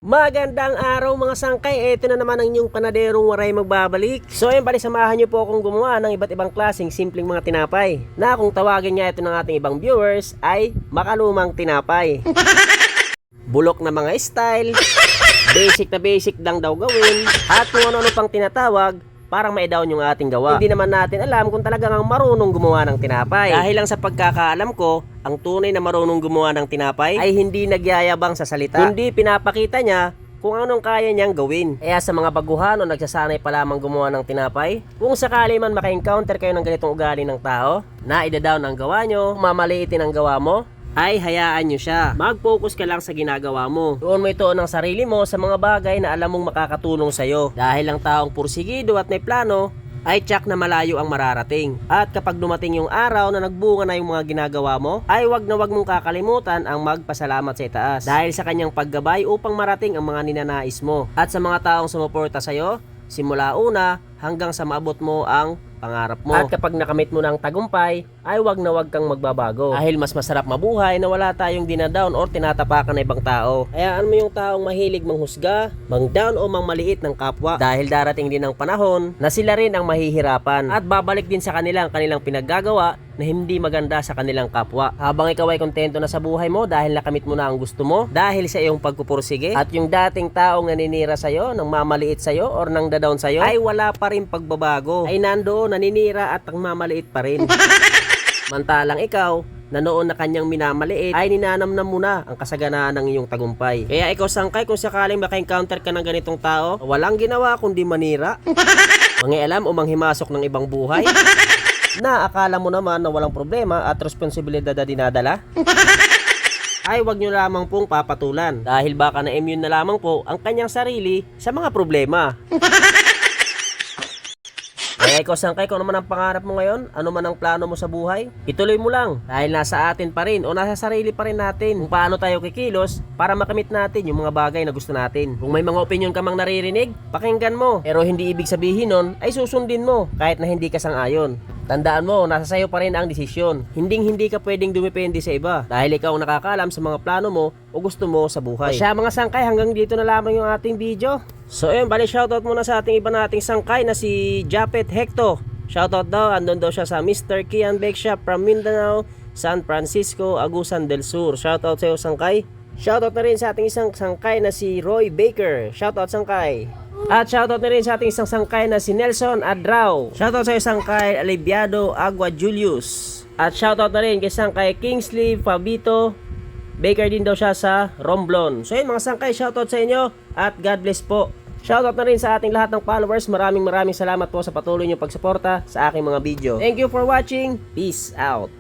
Magandang araw mga sangkay, ito na naman ang inyong panaderong waray magbabalik. So ayun pala, samahan nyo po akong gumawa ng iba't ibang klaseng simpleng mga tinapay na kung tawagin nga ito ng ating ibang viewers ay makalumang tinapay. Bulok na mga style, basic lang daw gawin, at kung ano-ano pang tinatawag parang ma-down yung ating gawa. Hindi naman natin alam kung talagang marunong gumawa ng tinapay. Dahil lang sa pagkakaalam ko, ang tunay na marunong gumawa ng tinapay ay hindi nagyayabang sa salita. Hindi pinapakita niya kung anong kaya niyang gawin. Kaya sa mga baguhan o nagsasanay pa lamang gumawa ng tinapay, kung sakali man maka-encounter kayo ng ganitong ugali ng tao na ida-down ang gawa nyo, mamaliitin ang gawa mo, ay hayaan nyo siya. Mag-focus ka lang sa ginagawa mo. Doon mo ituon ang sarili mo sa mga bagay na alam mong makakatulong sa'yo. Dahil ang taong pursigido at may plano, ay tsak na malayo ang mararating. At kapag dumating yung araw na nagbunga na yung mga ginagawa mo, ay wag na wag mong kakalimutan ang magpasalamat sa itaas. Dahil sa kanyang paggabay upang marating ang mga ninanais mo. At sa mga taong sumuporta sa'yo, simula una hanggang sa maabot mo ang pangarap mo. At kapag nakamit mo ng tagumpay, ay wag na wag kang magbabago. Dahil mas masarap mabuhay na wala tayong dinadown or tinatapakan ng ibang tao. Hayaan mo yung taong mahilig manghusga, mang-down o mang-maliit ng kapwa. Dahil darating din ang panahon na sila rin ang mahihirapan. At babalik din sa kanila ang kanilang pinaggagawa na hindi maganda sa kanilang kapwa. Habang ikaw ay kontento na sa buhay mo dahil nakamit mo na ang gusto mo, dahil sa iyong pagpupursige, at yung dating taong naninira sa'yo, nang mamaliit sa'yo or nang dadown sa'yo, ay wala pa rin pagbabago. Ay nandoon naninira at ang mamaliit pa rin. Mantalang ikaw, na noon na kanyang minamaliit, ay ninanamnam mo na ang kasaganaan ng iyong tagumpay. Kaya ikaw sangkay, kung sakaling maka-encounter ka ng ganitong tao, walang ginawa kundi manira, mangialam o manghimasok ng ibang buhay, na akala mo naman na walang problema at responsibilidad na dinadala, ay wag nyo lamang pong papatulan. Dahil baka na-immune na lamang po ang kanyang sarili sa mga problema. Kaya ikaw sangkay, kung ano man ang pangarap mo ngayon, ano man ang plano mo sa buhay, ituloy mo lang. Dahil nasa atin pa rin o nasa sarili pa rin natin kung paano tayo kikilos para makamit natin yung mga bagay na gusto natin. Kung may mga opinion ka mang naririnig, pakinggan mo. Pero hindi ibig sabihin nun ay susundin mo kahit na hindi ka sang-ayon. Tandaan mo, nasa sayo pa rin ang desisyon. Hindi ka pwedeng dumepende sa iba dahil ikaw ang nakakaalam sa mga plano mo o gusto mo sa buhay. O siya mga sangkay, hanggang dito na lamang yung ating video. So ayun, bali shoutout muna sa ating iba nating sangkay na si Japet Hecto. Shoutout daw, andun daw siya sa Mr. Kian Bake Shop from Mindanao, San Francisco, Agusan del Sur. Shoutout sa iyo sangkay. Shoutout na rin sa ating isang sangkay na si Roy Baker. Shoutout sangkay. At shoutout na rin sa ating isang sangkay na si Nelson Adrao. Shoutout sa isang sangkay Alibiado Agua Julius. At shoutout na rin kay sangkay Kingsley Fabito. Baker din daw siya sa Romblon. So yun mga sangkay, shoutout sa inyo at God bless po. Shoutout na rin sa ating lahat ng followers. Maraming salamat po sa patuloy niyong pagsuporta sa aking mga video. Thank you for watching. Peace out.